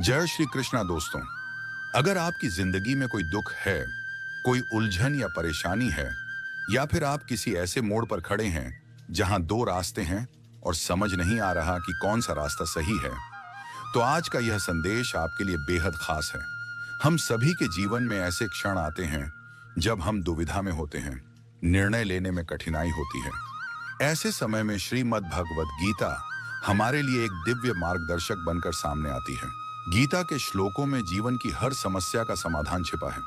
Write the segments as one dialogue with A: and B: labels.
A: जय श्री कृष्णा दोस्तों। अगर आपकी जिंदगी में कोई दुख है, कोई उलझन या परेशानी है, या फिर आप किसी ऐसे मोड़ पर खड़े हैं जहां दो रास्ते हैं और समझ नहीं आ रहा कि कौन सा रास्ता सही है, तो आज का यह संदेश आपके लिए बेहद खास है। हम सभी के जीवन में ऐसे क्षण आते हैं जब हम दुविधा में होते हैं, निर्णय लेने में कठिनाई होती है। ऐसे समय में श्रीमद् भगवद गीता हमारे लिए एक दिव्य मार्गदर्शक बनकर सामने आती है। गीता के श्लोकों में जीवन की हर समस्या का समाधान छिपा है।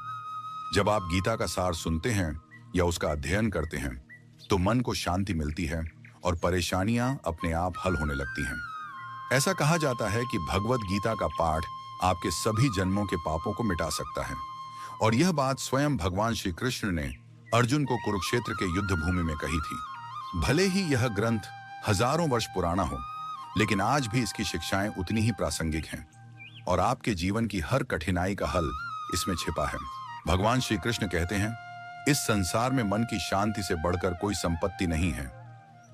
A: जब आप गीता का सार सुनते हैं या उसका अध्ययन करते हैं, तो मन को शांति मिलती है और परेशानियां अपने आप हल होने लगती हैं। ऐसा कहा जाता है कि भगवद गीता का पाठ आपके सभी जन्मों के पापों को मिटा सकता है, और यह बात स्वयं भगवान श्री कृष्ण ने अर्जुन को कुरुक्षेत्र के युद्ध भूमि में कही थी। भले ही यह ग्रंथ हजारों वर्ष पुराना हो, लेकिन आज भी इसकी शिक्षाएं उतनी ही प्रासंगिक हैं, और आपके जीवन की हर कठिनाई का हल इसमें छिपा है। भगवान श्री कृष्ण कहते हैं, इस संसार में मन की शांति से बढ़कर कोई संपत्ति नहीं है।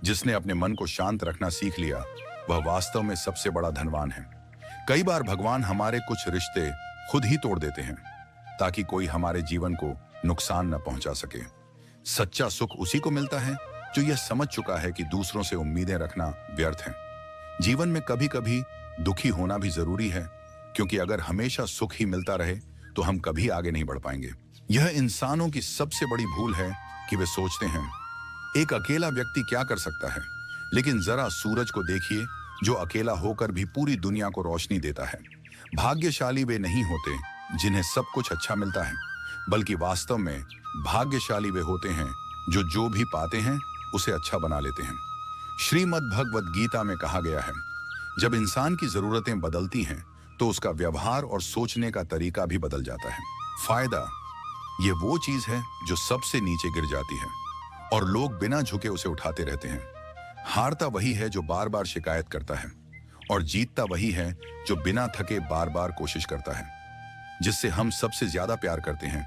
A: जिसने अपने मन को शांत रखना सीख लिया, वह वास्तव में सबसे बड़ा धनवान है। कई बार भगवान हमारे कुछ रिश्ते खुद ही तोड़ देते हैं ताकि कोई हमारे जीवन को नुकसान न पहुंचा सके। सच्चा सुख उसी को मिलता है जो यह समझ चुका है कि दूसरों से उम्मीदें रखना व्यर्थ है। जीवन में कभी कभी दुखी होना भी जरूरी है, क्योंकि अगर हमेशा सुख ही मिलता रहे तो हम कभी आगे नहीं बढ़ पाएंगे। यह इंसानों की सबसे बड़ी भूल है कि वे सोचते हैं, एक अकेला व्यक्ति क्या कर सकता है। लेकिन जरा सूरज को देखिए, जो अकेला होकर भी पूरी दुनिया को रोशनी देता है। भाग्यशाली वे नहीं होते जिन्हें सब कुछ अच्छा मिलता है, बल्कि वास्तव में भाग्यशाली वे होते हैं जो भी पाते हैं उसे अच्छा बना लेते हैं। श्रीमद् भगवद गीता में कहा गया है, जब इंसान की जरूरतें बदलती हैं तो उसका व्यवहार और सोचने का तरीका भी बदल जाता है। फायदा ये वो चीज है जो सबसे नीचे गिर जाती है और लोग बिना झुके उसे उठाते रहते हैं। हारता वही है जो बार बार शिकायत करता है, और जीतता वही है जो बिना थके बार बार कोशिश करता है। जिससे हम सबसे ज्यादा प्यार करते हैं,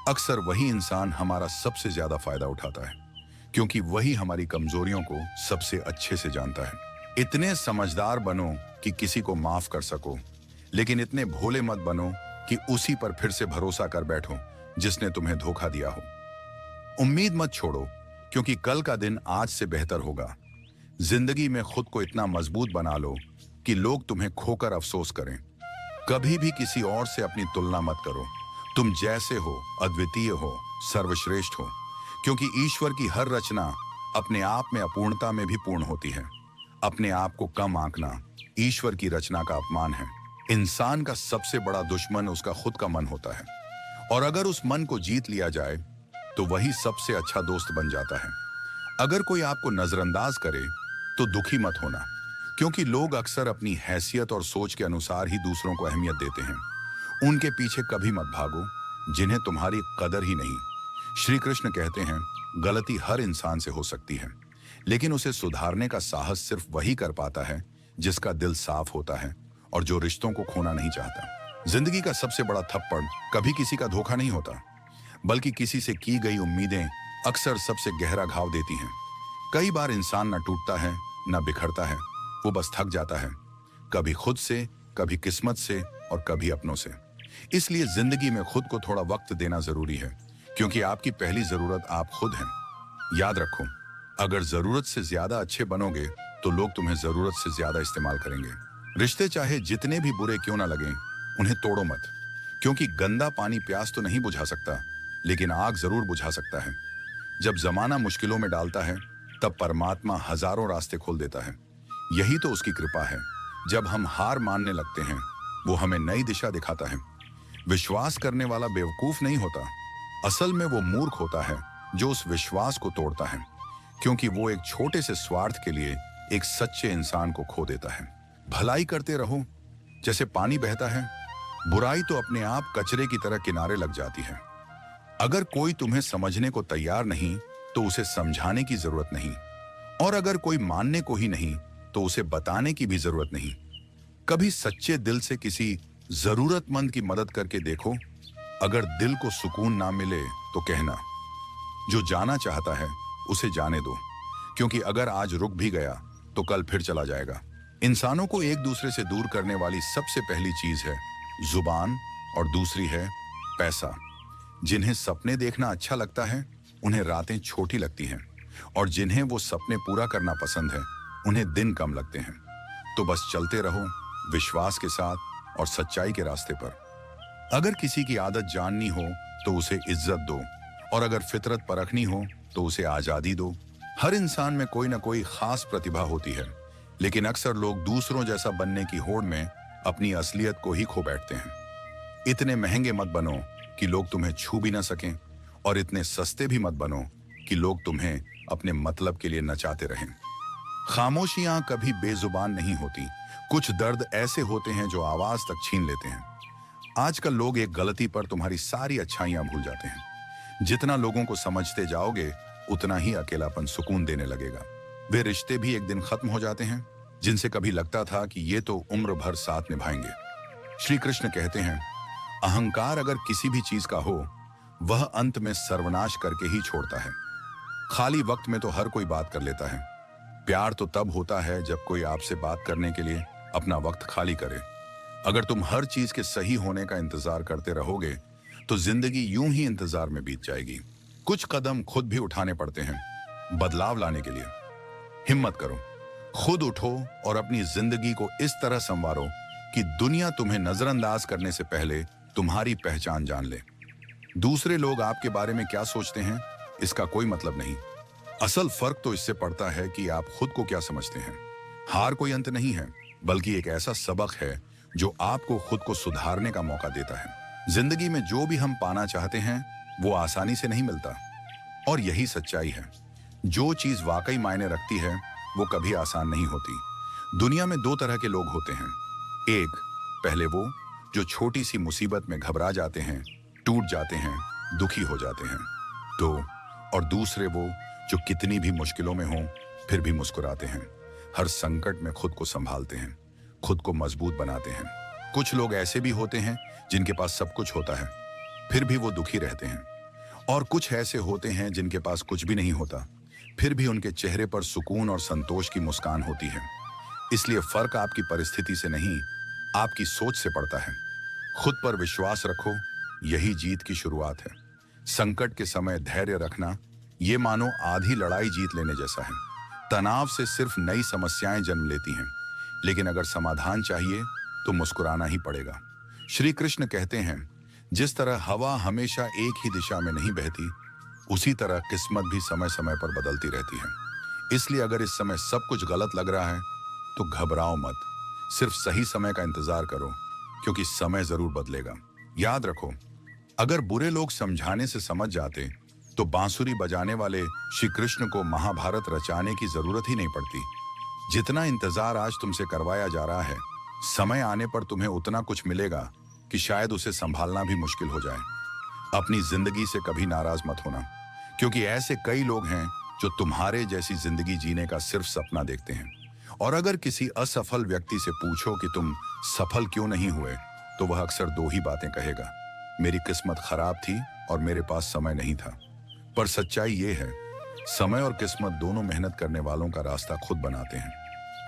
A: अक्सर वही इंसान हमारा सबसे ज्यादा फायदा उठाता है, क्योंकि वही हमारी कमजोरियों को सबसे अच्छे से जानता है। इतने समझदार बनो कि किसी को माफ कर सको, लेकिन इतने भोले मत बनो कि उसी पर फिर से भरोसा कर बैठो जिसने तुम्हें धोखा दिया हो। उम्मीद मत छोड़ो, क्योंकि कल का दिन आज से बेहतर होगा। जिंदगी में खुद को इतना मजबूत बना लो कि लोग तुम्हें खोकर अफसोस करें। कभी भी किसी और से अपनी तुलना मत करो। तुम जैसे हो, अद्वितीय हो, सर्वश्रेष्ठ हो, क्योंकि ईश्वर की हर रचना अपने आप में अपूर्णता में भी पूर्ण होती है। अपने आप को कम आंकना ईश्वर की रचना का अपमान है। इंसान का सबसे बड़ा दुश्मन उसका खुद का मन होता है, और अगर उस मन को जीत लिया जाए तो वही सबसे अच्छा दोस्त बन जाता है। अगर कोई आपको नजरअंदाज करे तो दुखी मत होना, क्योंकि लोग अक्सर अपनी हैसियत और सोच के अनुसार ही दूसरों को अहमियत देते हैं। उनके पीछे कभी मत भागो जिन्हें तुम्हारी कदर ही नहीं। श्री कृष्ण कहते हैं, गलती हर इंसान से हो सकती है, लेकिन उसे सुधारने का साहस सिर्फ वही कर पाता है जिसका दिल साफ होता है और जो रिश्तों को खोना नहीं चाहता। जिंदगी का सबसे बड़ा थप्पड़ कभी किसी का धोखा नहीं होता, बल्कि किसी से की गई उम्मीदें अक्सर सबसे गहरा घाव देती हैं। कई बार इंसान न टूटता है न बिखरता है, वो बस थक जाता है, कभी खुद से, कभी किस्मत से और कभी अपनों से। इसलिए जिंदगी में खुद को थोड़ा वक्त देना जरूरी है, क्योंकि आपकी पहली जरूरत आप खुद हैं। याद रखो, अगर जरूरत से ज्यादा अच्छे बनोगे तो लोग तुम्हें जरूरत से ज्यादा इस्तेमाल करेंगे। रिश्ते चाहे जितने भी बुरे क्यों ना लगें, उन्हें तोड़ो मत, क्योंकि गंदा पानी प्यास तो नहीं बुझा सकता, लेकिन आग जरूर बुझा सकता है। जब जमाना मुश्किलों में डालता है, तब परमात्मा हजारों रास्ते खोल देता है। यही तो उसकी कृपा है। जब हम हार मानने लगते हैं, वो हमें नई दिशा दिखाता है। विश्वास करने वाला बेवकूफ नहीं होता, असल में वो मूर्ख होता है जो उस विश्वास को तोड़ता है, क्योंकि वो एक छोटे से स्वार्थ के लिए एक सच्चे इंसान को खो देता है। भलाई करते रहो जैसे पानी बहता है, बुराई तो अपने आप कचरे की तरह किनारे लग जाती है। अगर कोई तुम्हें समझने को तैयार नहीं तो उसे समझाने की जरूरत नहीं, और अगर कोई मानने को ही नहीं तो उसे बताने की भी जरूरत नहीं। कभी सच्चे दिल से किसी जरूरतमंद की मदद करके देखो। अगर दिल को सुकून ना मिले तो कहना, जो जाना चाहता है उसे जाने दो, क्योंकि अगर आज रुक भी गया तो कल फिर चला जाएगा। इंसानों को एक दूसरे से दूर करने वाली सबसे पहली चीज है जुबान और दूसरी है पैसा। जिन्हें सपने देखना अच्छा लगता है उन्हें रातें छोटी लगती हैं, और जिन्हें वो सपने पूरा करना पसंद है उन्हें दिन कम लगते हैं। तो बस चलते रहो विश्वास के साथ और सच्चाई के रास्ते पर। अगर किसी की आदत जाननी हो तो उसे इज्जत दो, और अगर फितरत परखनी हो तो उसे आजादी दो। हर इंसान में कोई ना कोई खास प्रतिभा होती है, लेकिन अक्सर लोग दूसरों जैसा बनने की होड़ में अपनी असलियत को ही खो बैठते हैं। इतने महंगे मत बनो कि लोग तुम्हें छू भी ना सकें, और इतने सस्ते भी मत बनो कि लोग तुम्हें अपने मतलब के लिए नचाते रहें। खामोशियां कभी बेजुबान नहीं होती। कुछ दर्द ऐसे होते हैं जो आवाज तक छीन लेते हैं। आजकल लोग एक गलती पर तुम्हारी सारी अच्छाइयां भूल जाते हैं। जितना लोगों को समझते जाओगे उतना ही अकेलापन सुकून देने लगेगा। वे रिश्ते भी एक दिन खत्म हो जाते हैं जिनसे कभी लगता था कि ये तो उम्र भर साथ निभाएंगे। श्री कृष्ण कहते हैं, अहंकार अगर किसी भी चीज का हो वह अंत में सर्वनाश करके ही छोड़ता है। खाली वक्त में तो हर कोई बात कर लेता है। प्यार तो तब होता है जब कोई आपसे बात करने के लिए अपना वक्त खाली करे। अगर तुम हर चीज के सही होने का इंतजार करते रहोगे तो जिंदगी यूं ही इंतजार में बीत जाएगी। कुछ कदम खुद भी उठाने पड़ते हैं बदलाव लाने के लिए। हिम्मत करो, खुद उठो और अपनी जिंदगी को इस तरह संवारो कि दुनिया तुम्हें नजरअंदाज करने से पहले तुम्हारी पहचान जान ले। दूसरे लोग आपके बारे में क्या सोचते हैं इसका कोई मतलब नहीं। असल फर्क तो इससे पड़ता है कि आप खुद को क्या समझते हैं। हार कोई अंत नहीं है, बल्कि एक ऐसा सबक है जो आपको खुद को सुधारने का मौका देता है। जिंदगी में जो भी हम पाना चाहते हैं वो आसानी से नहीं मिलता, और यही सच्चाई है। जो चीज वाकई मायने रखती है वो कभी आसान नहीं होती। दुनिया में दो तरह के लोग होते हैं। एक, पहले वो जो छोटी सी मुसीबत में घबरा जाते हैं, टूट जाते हैं, दुखी हो जाते हैं। दो, और दूसरे वो जो कितनी भी मुश्किलों में हों फिर भी मुस्कुराते हैं, हर संकट में खुद को संभालते हैं, खुद को मजबूत बनाते हैं। कुछ लोग ऐसे भी होते हैं जिनके पास सब कुछ होता है फिर भी वो दुखी रहते हैं, और कुछ ऐसे होते हैं जिनके पास कुछ भी नहीं होता फिर भी उनके चेहरे पर सुकून और संतोष की मुस्कान होती है। इसलिए फर्क आपकी परिस्थिति से नहीं, आपकी सोच से पड़ता है। खुद पर विश्वास रखो, यही जीत की शुरुआत है। संकट के समय धैर्य रखना ये मानो आधी लड़ाई जीत लेने जैसा है। तनाव से सिर्फ नई समस्याएं जन्म लेती हैं, लेकिन अगर समाधान चाहिए तो मुस्कुराना ही पड़ेगा। श्री कृष्ण कहते हैं, जिस तरह हवा हमेशा एक ही दिशा में नहीं बहती, उसी तरह किस्मत भी समय समय पर बदलती रहती है। इसलिए अगर इस समय सब कुछ गलत लग रहा है तो घबराओ मत, सिर्फ सही समय का इंतजार करो, क्योंकि समय जरूर बदलेगा। याद रखो, अगर बुरे लोग समझाने से समझ जाते तो बांसुरी बजाने वाले श्री कृष्ण को महाभारत रचाने की जरूरत ही नहीं पड़ती। जितना इंतजार आज तुमसे करवाया जा रहा है, समय आने पर तुम्हें उतना कुछ मिलेगा कि शायद उसे संभालना भी मुश्किल हो जाए। अपनी जिंदगी से कभी नाराज मत होना, क्योंकि ऐसे कई लोग हैं जो तुम्हारे जैसी जिंदगी जीने का सिर्फ सपना देखते हैं। और अगर किसी असफल व्यक्ति से पूछो कि तुम सफल क्यों नहीं हुए, तो वह अक्सर दो ही बातें कहेगा, मेरी किस्मत खराब थी और मेरे पास समय नहीं था। पर सच्चाई ये है, समय और किस्मत दोनों मेहनत करने वालों का रास्ता खुद बनाते हैं।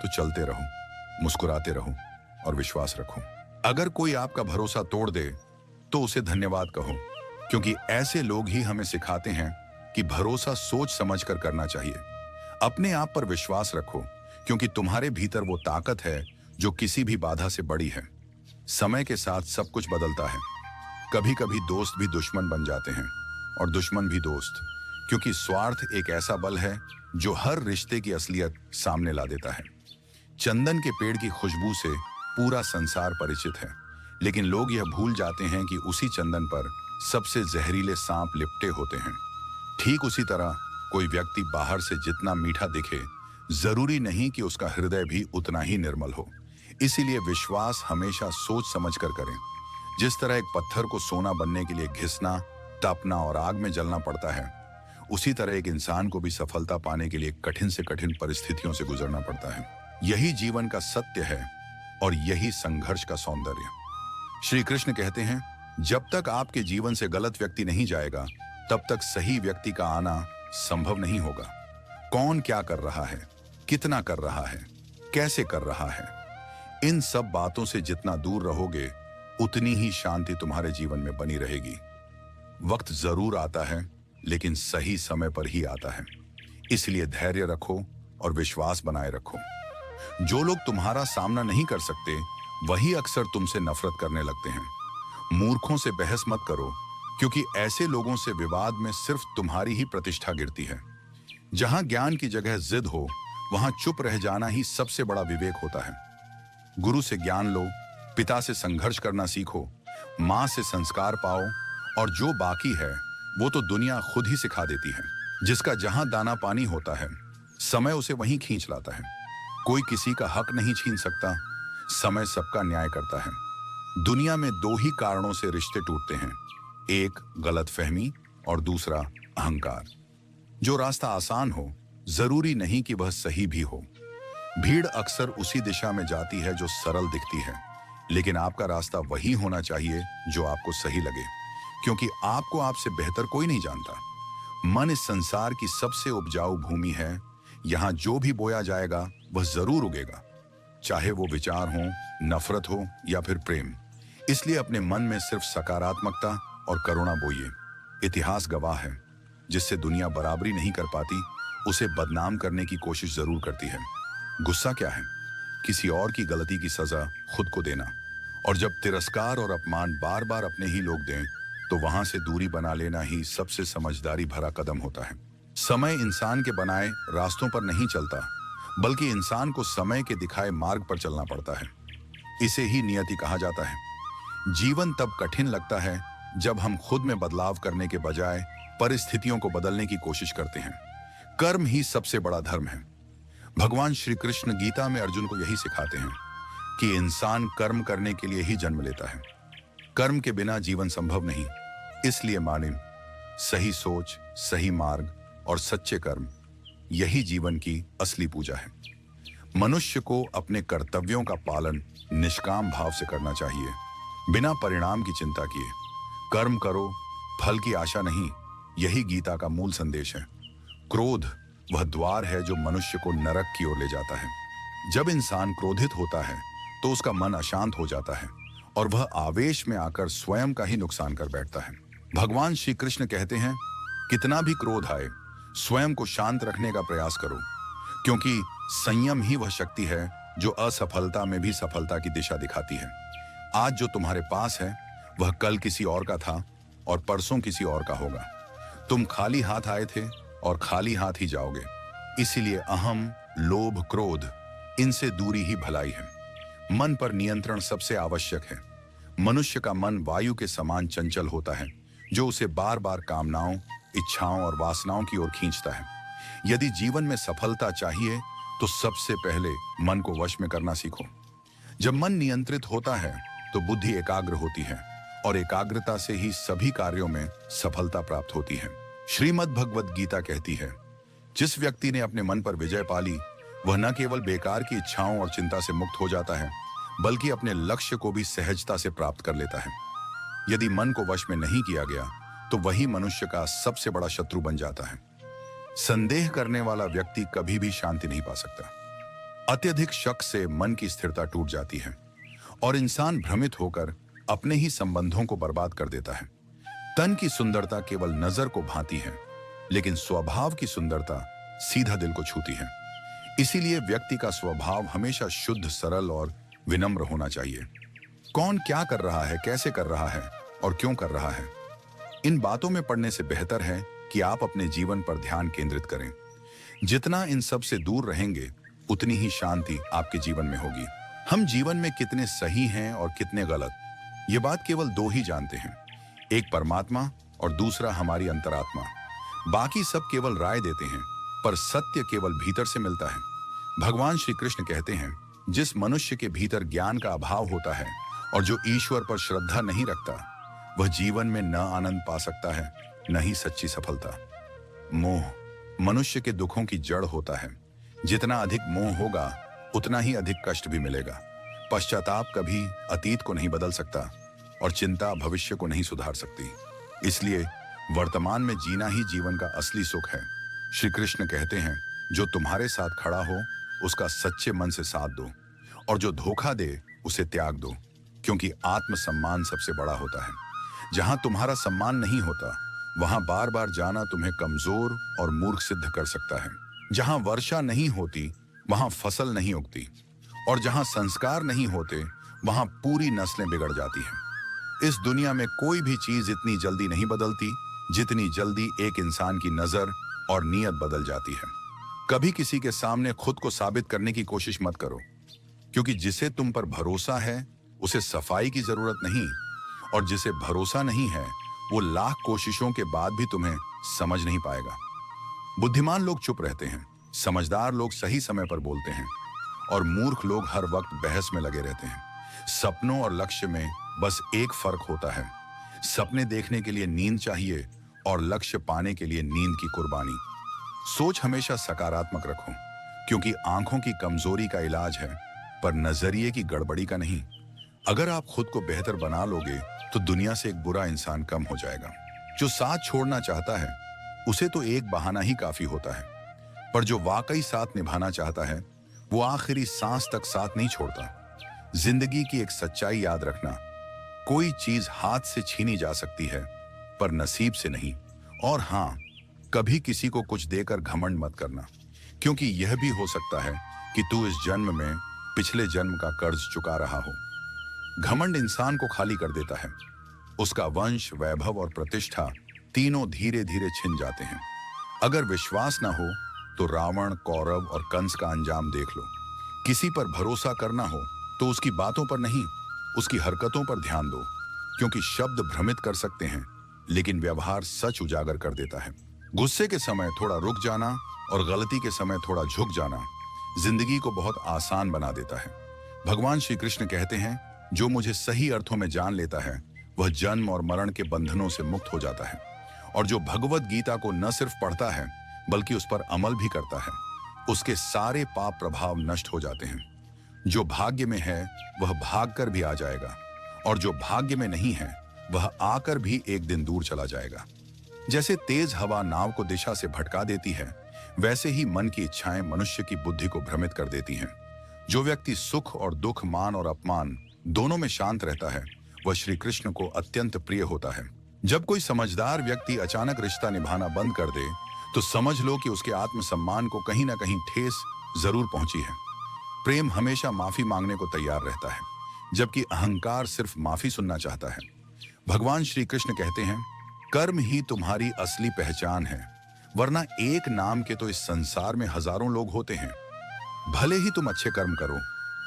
A: तो चलते रहो, मुस्कुराते रहो और विश्वास रखो। अगर कोई आपका भरोसा तोड़ दे तो उसे धन्यवाद कहो, क्योंकि ऐसे लोग ही हमें सिखाते हैं कि भरोसा सोच समझकर करना चाहिए। अपने आप पर विश्वास रखो, क्योंकि तुम्हारे भीतर वो ताकत है जो किसी भी बाधा से बड़ी है। समय के साथ सब कुछ बदलता है। कभी कभी दोस्त भी दुश्मन बन जाते हैं और दुश्मन भी दोस्त, क्योंकि स्वार्थ एक ऐसा बल है जो हर रिश्ते की असलियत सामने ला देता है। चंदन के पेड़ की खुशबू से पूरा संसार परिचित है, लेकिन लोग यह भूल जाते हैं कि उसी चंदन पर सबसे जहरीले सांप लिपटे होते हैं। ठीक उसी तरह कोई व्यक्ति बाहर से जितना मीठा दिखे, जरूरी नहीं कि उसका हृदय भी उतना ही निर्मल हो। इसीलिए विश्वास हमेशा सोच समझ कर करें। जिस तरह एक पत्थर को सोना बनने के लिए घिसना, तपना और आग में जलना पड़ता है, उसी तरह एक इंसान को भी सफलता पाने के लिए कठिन से कठिन परिस्थितियों से गुजरना पड़ता है। यही जीवन का सत्य है और यही संघर्ष का सौंदर्य। श्री कृष्ण कहते हैं, जब तक आपके जीवन से गलत व्यक्ति नहीं जाएगा, तब तक सही व्यक्ति का आना संभव नहीं होगा। कौन क्या कर रहा है, कितना कर रहा है, कैसे कर रहा है। इन सब बातों से जितना दूर रहोगे उतनी ही शांति तुम्हारे जीवन में बनी रहेगी। वक्त जरूर आता है, लेकिन सही समय पर ही आता है। इसलिए धैर्य रखो और विश्वास बनाए रखो। जो लोग तुम्हारा सामना नहीं कर सकते वही अक्सर तुमसे नफरत करने लगते हैं। मूर्खों से बहस मत करो, क्योंकि ऐसे लोगों से विवाद में सिर्फ तुम्हारी ही प्रतिष्ठा गिरती है। जहां ज्ञान की जगह जिद हो, वहां चुप रह जाना ही सबसे बड़ा विवेक होता है। गुरु से ज्ञान लो, पिता से संघर्ष करना सीखो, माँ से संस्कार पाओ, और जो बाकी है वो तो दुनिया खुद ही सिखा देती है। जिसका जहां दाना पानी होता है, समय उसे वहीं खींच लाता है। कोई किसी का हक नहीं छीन सकता, समय सबका न्याय करता है। दुनिया में दो ही कारणों से रिश्ते टूटते हैं, एक गलतफहमी और दूसरा अहंकार। जो रास्ता आसान हो, जरूरी नहीं कि वह सही भी हो। भीड़ अक्सर उसी दिशा में जाती है जो सरल दिखती है, लेकिन आपका रास्ता वही होना चाहिए जो आपको सही लगे, क्योंकि आपको आपसे बेहतर कोई नहीं जानता। मन इस संसार की सबसे उपजाऊ भूमि है। यहाँ जो भी बोया जाएगा वह जरूर उगेगा, चाहे वो विचार हो, नफरत हो या फिर प्रेम। इसलिए अपने मन में सिर्फ सकारात्मकता और करुणा बोइए। इतिहास गवाह है, जिससे दुनिया बराबरी नहीं कर पाती उसे बदनाम करने की कोशिश जरूर करती है। गुस्सा क्या है? किसी और की गलती की सजा खुद को देना। और जब तिरस्कार और अपमान बार बार अपने ही लोग दें, तो वहां से दूरी बना लेना ही सबसे समझदारी भरा कदम होता है। समय इंसान के बनाए रास्तों पर नहीं चलता, बल्कि इंसान को समय के दिखाए मार्ग पर चलना पड़ता है। इसे ही नियति कहा जाता है। जीवन तब कठिन लगता है जब हम खुद में बदलाव करने के बजाय परिस्थितियों को बदलने की कोशिश करते हैं। कर्म ही सबसे बड़ा धर्म है। भगवान श्री कृष्ण गीता में अर्जुन को यही सिखाते हैं कि इंसान कर्म करने के लिए ही जन्म लेता है। कर्म के बिना जीवन संभव नहीं। इसलिए माने, सही सोच, सही मार्ग और सच्चे कर्म, यही जीवन की असली पूजा है। मनुष्य को अपने कर्तव्यों का पालन निष्काम भाव से करना चाहिए, बिना परिणाम की चिंता किए। कर्म करो, फल की आशा नहीं, यही गीता का मूल संदेश है। क्रोध वह द्वार है जो मनुष्य को नरक की ओर ले जाता है। जब इंसान क्रोधित होता है तो उसका मन अशांत हो जाता है और वह आवेश में आकर स्वयं का ही नुकसान कर बैठता है। भगवान श्री कृष्ण कहते हैं, कितना भी क्रोध आए, स्वयं को शांत रखने का प्रयास करो, क्योंकि संयम ही वह शक्ति है जो असफलता में भी सफलता की दिशा दिखाती है। आज जो तुम्हारे पास है वह कल किसी और का था और परसों किसी और का होगा। तुम खाली हाथ आए थे और खाली हाथ ही जाओगे। इसीलिए अहम, लोभ, क्रोध, इनसे दूरी ही भलाई है। मन पर नियंत्रण सबसे आवश्यक है। मनुष्य का मन वायु के समान चंचल होता है, जो उसे बार बार कामनाओं, इच्छाओं और वासनाओं की ओर खींचता है। यदि जीवन में सफलता चाहिए तो सबसे पहले मन को वश में करना सीखो। जब मन नियंत्रित होता है तो बुद्धि एकाग्र होती है, और एकाग्रता से ही सभी कार्यों में सफलता प्राप्त होती है। श्रीमद् भगवद गीता कहती है, जिस व्यक्ति ने अपने मन पर विजय पाली, वह न केवल बेकार की इच्छाओं और चिंता से मुक्त हो जाता है, बल्कि अपने लक्ष्य को भी सहजता से प्राप्त कर लेता है। यदि मन को वश में नहीं किया गया तो वही मनुष्य का सबसे बड़ा शत्रु बन जाता है। संदेह करने वाला व्यक्ति कभी भी शांति नहीं पा सकता। अत्यधिक शक से मन की स्थिरता टूट जाती है और इंसान भ्रमित होकर अपने ही संबंधों को बर्बाद कर देता है। तन की सुंदरता केवल नजर को भाती है, लेकिन स्वभाव की सुंदरता सीधा दिल को छूती है। इसीलिए व्यक्ति का स्वभाव हमेशा शुद्ध, सरल और विनम्र होना चाहिए। कौन क्या कर रहा है, कैसे कर रहा है और क्यों कर रहा है, इन बातों में पड़ने से बेहतर है कि आप अपने जीवन पर ध्यान केंद्रित करें। जितना इन सब से दूर रहेंगे, उतनी ही शांति आपके जीवन में होगी। हम जीवन में कितने सही हैं और कितने गलत, ये बात केवल दो ही जानते हैं, एक परमात्मा और दूसरा हमारी अंतरात्मा। बाकी सब केवल राय देते हैं, पर सत्य केवल भीतर से मिलता है। भगवान श्री कृष्ण कहते हैं, जिस मनुष्य के भीतर ज्ञान का अभाव होता है और जो ईश्वर पर श्रद्धा नहीं रखता, वह जीवन में न आनंद पा सकता है, न ही सच्ची सफलता। मोह मनुष्य के दुखों की जड़ होता है। जितना अधिक मोह होगा, उतना ही अधिक कष्ट भी मिलेगा। पश्चाताप कभी अतीत को नहीं बदल सकता और चिंता भविष्य को नहीं सुधार सकती। इसलिए वर्तमान में जीना ही जीवन का असली सुख है। श्री कृष्ण कहते हैं, जो तुम्हारे साथ खड़ा हो उसका सच्चे मन से साथ दो, और जो धोखा दे उसे त्याग दो, क्योंकि आत्मसम्मान सबसे बड़ा होता है। जहां तुम्हारा सम्मान नहीं होता, वहां बार बार जाना तुम्हें कमजोर और मूर्ख सिद्ध कर सकता है। जहां वर्षा नहीं होती, वहां फसल नहीं उगती, और जहां संस्कार नहीं होते, वहां पूरी नस्लें बिगड़ जाती हैं। इस दुनिया में कोई भी चीज इतनी जल्दी नहीं बदलती जितनी जल्दी एक इंसान की नजर और नीयत बदल जाती है। कभी किसी के सामने खुद को साबित करने की कोशिश मत करो, क्योंकि जिसे तुम पर भरोसा है उसे सफाई की जरूरत नहीं, और जिसे भरोसा नहीं है वो लाख कोशिशों के बाद भी तुम्हें समझ नहीं पाएगा। बुद्धिमान लोग चुप रहते हैं, समझदार लोग सही समय पर बोलते हैं, और मूर्ख लोग हर वक्त बहस में लगे रहते हैं। सपनों और लक्ष्य में बस एक फर्क होता है। सपने देखने के लिए नींद चाहिए और लक्ष्य पाने के लिए नींद की कुर्बानी। सोच हमेशा सकारात्मक रखो, क्योंकि आंखों की कमजोरी का इलाज है, पर नजरिए की गड़बड़ी का नहीं। अगर आप खुद को बेहतर बना लोगे तो दुनिया से एक बुरा इंसान कम हो जाएगा। जो साथ छोड़ना चाहता है उसे तो एक बहाना ही काफी होता है, पर जो वाकई साथ निभाना चाहता है वो आखिरी सांस तक साथ नहीं छोड़ता। जिंदगी की एक सच्चाई याद रखना, कोई चीज हाथ से छीनी जा सकती है पर नसीब से नहीं। और हाँ, कभी किसी को कुछ देकर घमंड मत करना, क्योंकि यह भी हो सकता है कि तू इस जन्म में पिछले जन्म का कर्ज चुका रहा हो। घमंड इंसान को खाली कर देता है, उसका वंश, वैभव और प्रतिष्ठा तीनों धीरे धीरे छिन जाते हैं। अगर विश्वास ना हो तो रावण, कौरव और कंस का अंजाम देख लो। किसी पर भरोसा करना हो तो उसकी बातों पर नहीं, उसकी हरकतों पर ध्यान दो, क्योंकि शब्द भ्रमित कर सकते हैं लेकिन व्यवहार सच उजागर कर देता है। गुस्से के समय थोड़ा रुक जाना और गलती के समय थोड़ा झुक जाना जिंदगी को बहुत आसान बना देता है। भगवान श्री कृष्ण कहते हैं, जो मुझे सही अर्थों में जान लेता है वह जन्म और मरण के बंधनों से मुक्त हो जाता है, और जो भगवत गीता को न सिर्फ पढ़ता है बल्कि उस पर अमल भी करता है, उसके सारे पाप प्रभाव नष्ट हो जाते हैं। जो भाग्य में है वह भाग कर भी आ जाएगा, और जो भाग्य में नहीं है वह आकर भी एक दिन दूर चला जाएगा। जैसे तेज हवा नाव को दिशा से भटका देती है, वैसे ही मन की इच्छाएं मनुष्य की बुद्धि को भ्रमित कर देती हैं। जो व्यक्ति सुख और दुख, मान और अपमान दोनों में शांत रहता है वह श्री कृष्ण को अत्यंत प्रिय होता है। जब कोई समझदार व्यक्ति अचानक रिश्ता निभाना बंद कर दे तो समझ लो कि उसके आत्मसम्मान को कहीं ना कहीं ठेस जरूर पहुंची है। प्रेम हमेशा माफी मांगने को तैयार रहता है, जबकि अहंकार सिर्फ माफी सुनना चाहता है। भगवान श्री कृष्ण कहते हैं, कर्म ही तुम्हारी असली पहचान है, वरना एक नाम के तो इस संसार में हजारों लोग होते हैं। भले ही तुम अच्छे कर्म करो,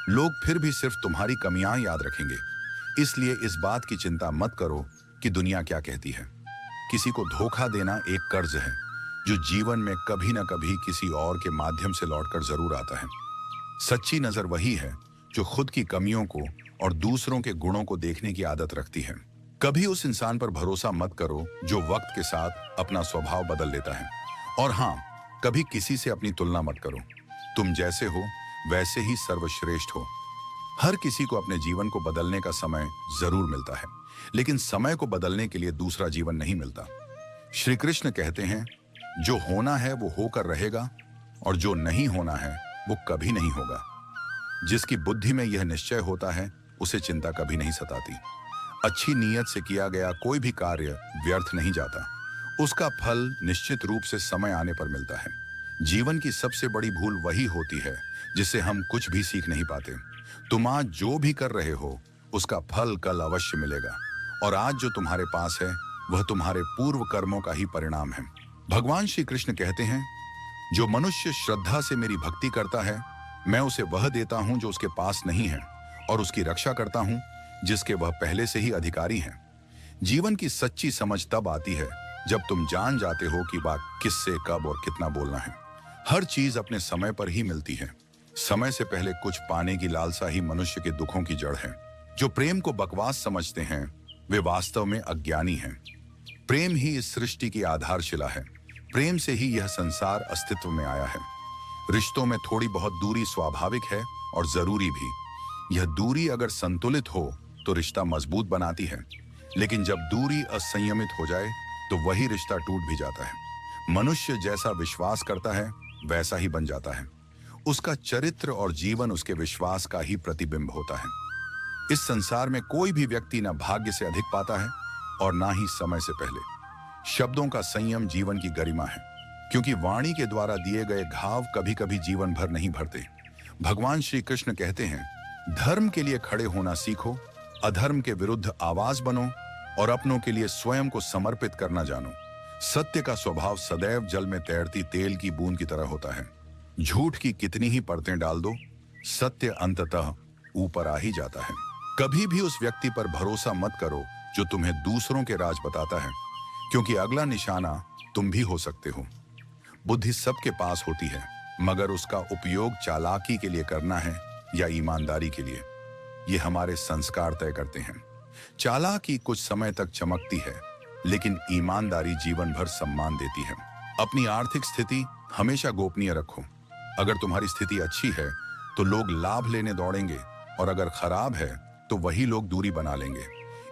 A: लोग फिर भी सिर्फ तुम्हारी कमियां याद रखेंगे। इसलिए इस बात की चिंता मत करो कि दुनिया क्या कहती है। किसी को धोखा देना एक कर्ज है जो जीवन में कभी ना कभी किसी और के माध्यम से लौटकर जरूर आता है। सच्ची नजर वही है जो खुद की कमियों को और दूसरों के गुणों को देखने की आदत रखती है। कभी उस इंसान पर भरोसा मत करो जो वक्त के साथ अपना स्वभाव बदल लेता है। और हाँ, कभी किसी से अपनी तुलना मत करो। तुम जैसे हो वैसे ही सर्वश्रेष्ठ हो। हर किसी को अपने जीवन को बदलने का समय जरूर मिलता है, लेकिन समय को बदलने के लिए दूसरा जीवन नहीं मिलता। श्री कृष्ण कहते हैं, जो होना है वो होकर रहेगा, और जो नहीं होना है वो कभी नहीं होगा। जिसकी बुद्धि में यह निश्चय होता है उसे चिंता कभी नहीं सताती। अच्छी नीयत से किया गया कोई भी कार्य व्यर्थ नहीं जाता, उसका फल निश्चित रूप से समय आने पर मिलता है। जीवन की सबसे बड़ी भूल वही होती है जिससे हम कुछ भी सीख नहीं पाते। तुम आज जो भी कर रहे हो उसका फल कल अवश्य मिलेगा, और आज जो तुम्हारे पास है वह तुम्हारे पूर्व कर्मों का ही परिणाम है। भगवान श्री कृष्ण कहते हैं, जो मनुष्य श्रद्धा से मेरी भक्ति करता है मैं उसे वह देता हूं जो उसके पास नहीं है, और उसकी रक्षा करता हूं जिसके वह पहले से ही अधिकारी हैं। जीवन की सच्ची समझ तब आती है जब तुम जान जाते हो कि बात किससे, कब और कितना बोलना है। हर चीज अपने समय पर ही मिलती है। समय से पहले कुछ पाने की लालसा ही मनुष्य के दुखों की जड़ है। जो प्रेम को बकवास समझते हैं वे वास्तव में अज्ञानी हैं। प्रेम ही इस सृष्टि की आधारशिला है। प्रेम से ही यह संसार अस्तित्व में आया है। रिश्तों में थोड़ी बहुत दूरी स्वाभाविक है और जरूरी भी। यह दूरी अगर संतुलित हो तो रिश्ता मजबूत बनाती है, लेकिन जब दूरी असंयमित हो जाए तो वही रिश्ता टूट भी जाता है। मनुष्य जैसा विश्वास करता है वैसा ही बन जाता है। उसका चरित्र और जीवन उसके विश्वास का ही प्रतिबिंब होता है। इस संसार में कोई भी व्यक्ति ना भाग्य से अधिक पाता है और ना ही समय से पहले। शब्दों का संयम जीवन की गरिमा है, क्योंकि वाणी के द्वारा दिए गए घाव कभी कभी जीवन भर नहीं भरते। भगवान श्री कृष्ण कहते हैं, धर्म के लिए खड़े होना सीखो, अधर्म के विरुद्ध आवाज बनो और अपनों के लिए स्वयं को समर्पित करना जानो। सत्य का स्वभाव सदैव जल में तैरती तेल की बूंद की तरह होता है। झूठ की कितनी ही परतें डाल दो, सत्य अंततः ऊपर आ ही जाता है। कभी भी उस व्यक्ति पर भरोसा मत करो जो तुम्हें दूसरों के राज बताता है, क्योंकि अगला निशाना तुम भी हो सकते हो। बुद्धि सबके पास होती है, मगर उसका उपयोग चालाकी के लिए करना है या ईमानदारी के लिए, ये हमारे संस्कार तय करते हैं। चालाकी कुछ समय तक चमकती है, लेकिन ईमानदारी जीवन भर सम्मान देती है। अपनी आर्थिक स्थिति हमेशा गोपनीय रखो। अगर तुम्हारी स्थिति अच्छी है तो लोग लाभ लेने दौड़ेंगे, और अगर खराब है तो वही लोग दूरी बना लेंगे।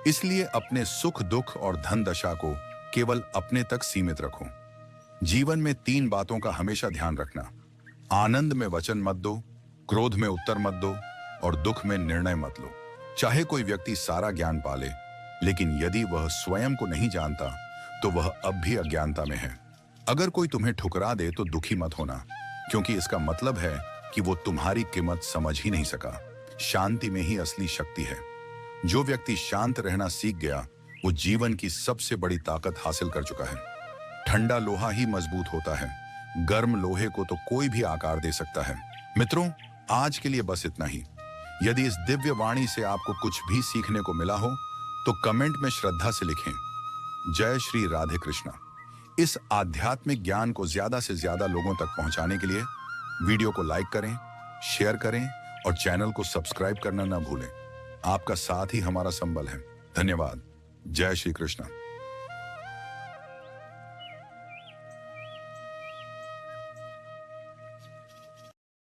A: इसलिए अपने सुख दुख और धन दशा को केवल अपने तक सीमित रखो। जीवन में 3 बातों का हमेशा ध्यान रखना: आनंद में वचन मत दो, क्रोध में उत्तर मत दो और दुख में निर्णय मत लो। चाहे कोई व्यक्ति सारा ज्ञान पाले, लेकिन यदि वह स्वयं को नहीं जानता तो वह अब भी अज्ञानता में है। अगर कोई तुम्हें ठुकरा दे तो दुखी मत होना, क्योंकि इसका मतलब है कि वो तुम्हारी कीमत समझ ही नहीं सका। शांति में ही असली शक्ति है। जो व्यक्ति शांत रहना सीख गया, वो जीवन की सबसे बड़ी ताकत हासिल कर चुका है। ठंडा लोहा ही मजबूत होता है, गर्म लोहे को तो कोई भी आकार दे सकता है। मित्रों, आज के लिए बस इतना ही। यदि इस दिव्य वाणी से आपको कुछ भी सीखने को मिला हो तो कमेंट में श्रद्धा से लिखें, जय श्री राधे कृष्णा। इस आध्यात्मिक ज्ञान को ज्यादा से ज्यादा लोगों तक पहुंचाने के लिए वीडियो को लाइक करें, शेयर करें और चैनल को सब्सक्राइब करना ना भूलें। आपका साथ ही हमारा संबल है। धन्यवाद। जय श्री कृष्णा।